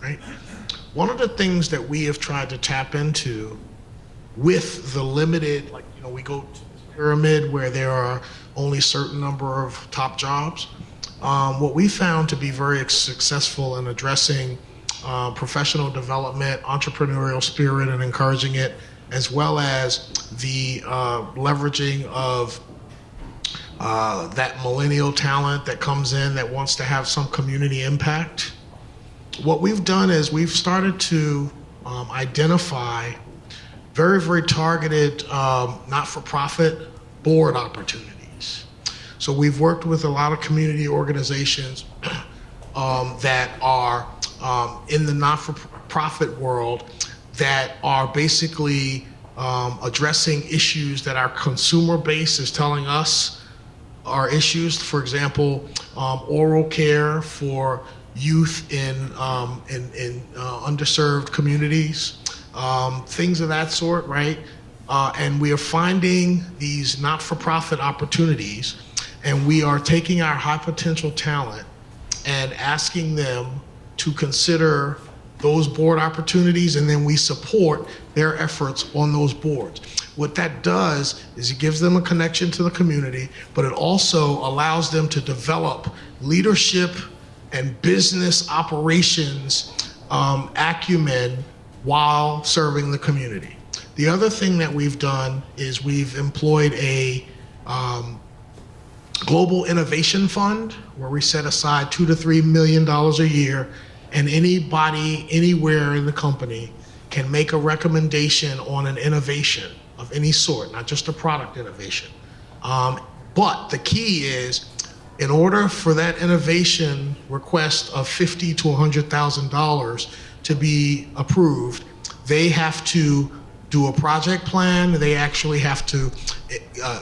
right? One of the things that we have tried to tap into with the limited, we go to the pyramid where there are only a certain number of top jobs. What we found to be very successful in addressing professional development, entrepreneurial spirit, and encouraging it, as well as the leveraging of that millennial talent that comes in that wants to have some community impact. What we've done is we've started to identify very, very targeted not-for-profit board opportunities. So we've worked with a lot of community organizations that are in the not-for-profit world that are basically addressing issues that our consumer base is telling us are issues. For example, oral care for youth in underserved communities, things of that sort, right? And we are finding these not-for-profit opportunities, and we are taking our high potential talent and asking them to consider those board opportunities, and then we support their efforts on those boards. What that does is it gives them a connection to the community, but it also allows them to develop leadership and business operations acumen while serving the community. The other thing that we've done is we've employed a global innovation fund where we set aside $2 to $3 million a year, and anybody anywhere in the company can make a recommendation on an innovation of any sort, not just a product innovation. But the key is, in order for that innovation request of $50,000 to $100,000 to be approved, they have to do a project plan. They actually have to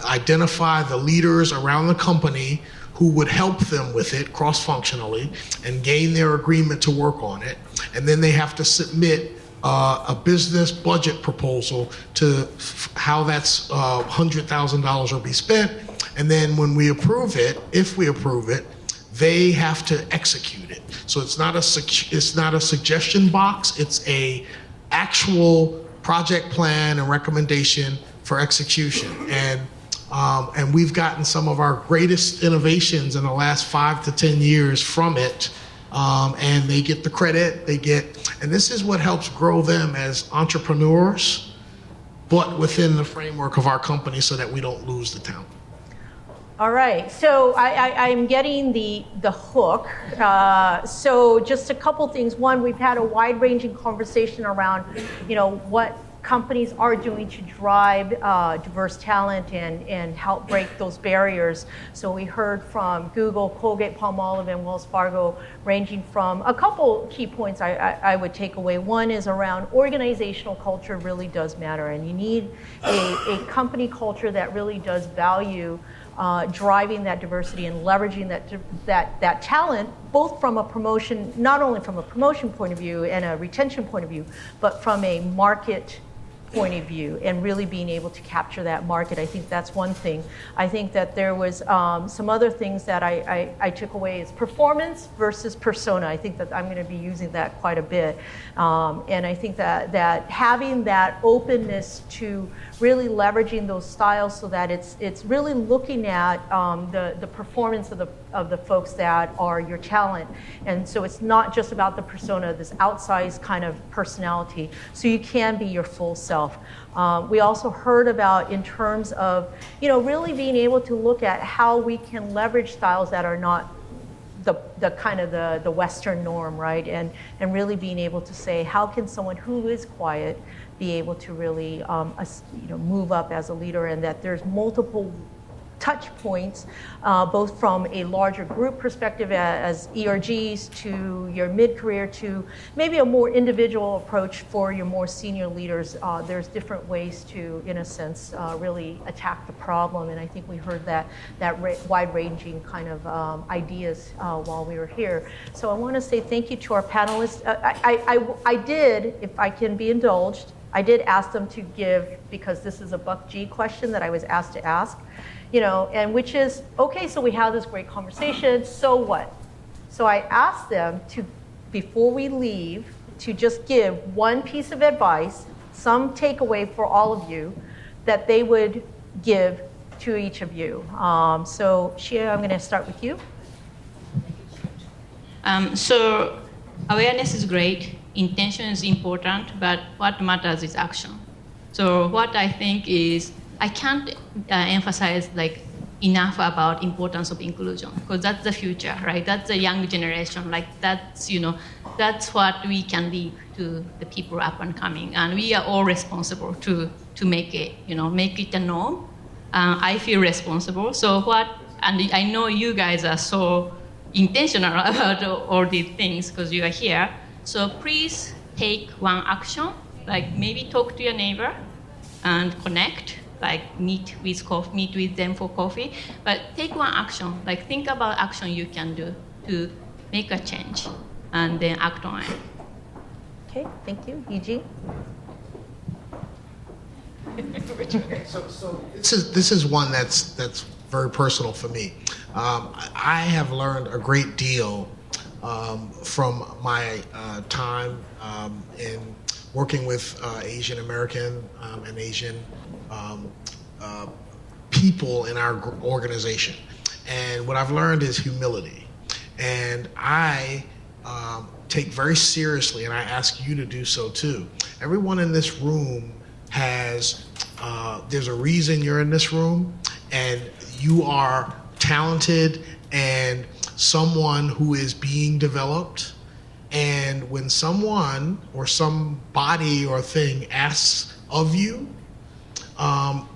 identify the leaders around the company who would help them with it cross-functionally and gain their agreement to work on it. And then they have to submit a business budget proposal to how that's $100,000 will be spent. And then when we approve it, if we approve it, they have to execute it. So it's not a suggestion box, it's a actual project plan and recommendation for execution. And we've gotten some of our greatest innovations in the last 5 to 10 years from it. And they get the credit, and this is what helps grow them as entrepreneurs, but within the framework of our company so that we don't lose the talent. All right, so I'm getting the hook. So just a couple things. One, we've had a wide-ranging conversation around, what companies are doing to drive diverse talent and help break those barriers. So we heard from Google, Colgate-Palmolive, and Wells Fargo, ranging from a couple key points I would take away. One is around organizational culture really does matter, and you need a company culture that really does value driving that diversity and leveraging that talent, both from a promotion, not only from a promotion point of view and a retention point of view, but from a market point of view, and really being able to capture that market. I think that's one thing. I think that there was some other things that I took away is performance versus persona. I think that I'm going to be using that quite a bit. And I think that having that openness to really leveraging those styles so that it's really looking at the performance of the folks that are your talent. And so it's not just about the persona, this outsized kind of personality, so you can be your full self. We also heard about in terms of, really being able to look at how we can leverage styles that are not the kind of the Western norm, right? And really being able to say, how can someone who is quiet be able to really move up as a leader, and that there's multiple touch points, both from a larger group perspective as ERGs to your mid-career to maybe a more individual approach for your more senior leaders. There's different ways to, in a sense, really attack the problem. And I think we heard that wide-ranging kind of ideas while we were here. So I want to say thank you to our panelists. I did, if I can be indulged, I did ask them to give, because this is a Buck G question that I was asked to ask, and which is, okay, so we have this great conversation, so what? So I asked them to, before we leave, to just give one piece of advice, some takeaway for all of you, that they would give to each of you. So Shie, I'm going to start with you. So awareness is great, intention is important, but what matters is action. So what I think is, I can't emphasize enough about importance of inclusion, because that's the future, right? That's the young generation. That's what we can leave to the people up and coming, and we are all responsible to make it, make it a norm. I feel responsible. And I know you guys are so intentional about all these things because you are here. So please take one action, maybe talk to your neighbor and connect. Meet with them for coffee, but take one action. Think about action you can do to make a change, and then act on it. Okay, thank you, Eugene. So this is one that's very personal for me. I have learned a great deal from my time in working with Asian American and Asian people in our organization. And what I've learned is humility. And I take very seriously, and I ask you to do so too. Everyone in this room has, there's a reason you're in this room, and you are talented and someone who is being developed. And when someone or somebody or thing asks of you,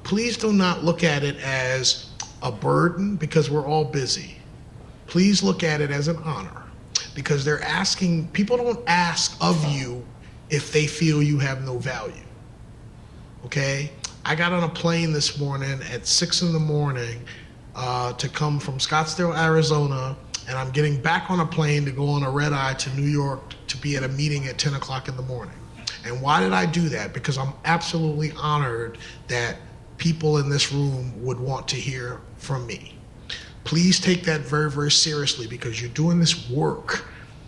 please do not look at it as a burden, because we're all busy. Please look at it as an honor, because they're asking, people don't ask of you if they feel you have no value. Okay? I got on a plane this morning at 6 in the morning to come from Scottsdale, Arizona, and I'm getting back on a plane to go on a red eye to New York to be at a meeting at 10 o'clock in the morning. And why did I do that? Because I'm absolutely honored that people in this room would want to hear from me. Please take that very, very seriously, because you're doing this work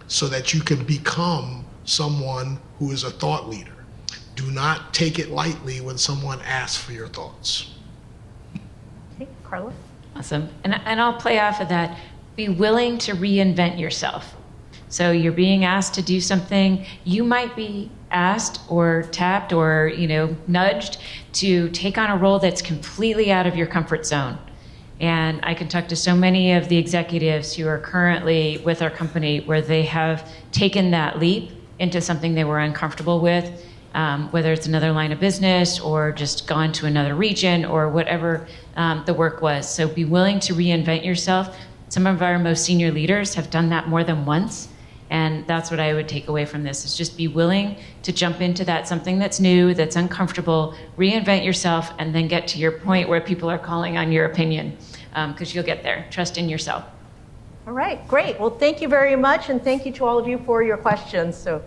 so that you can become someone who is a thought leader. Do not take it lightly when someone asks for your thoughts. Okay, Carla? Awesome. And I'll play off of that. Be willing to reinvent yourself. So you're being asked to do something. You might be asked or tapped or nudged to take on a role that's completely out of your comfort zone. And I can talk to so many of the executives who are currently with our company where they have taken that leap into something they were uncomfortable with, whether it's another line of business or just gone to another region or whatever the work was. So be willing to reinvent yourself. Some of our most senior leaders have done that more than once. And that's what I would take away from this, is just be willing to jump into that, something that's new, that's uncomfortable, reinvent yourself, and then get to your point where people are calling on your opinion, because you'll get there. Trust in yourself. All right, great. Well, thank you very much, and thank you to all of you for your questions. So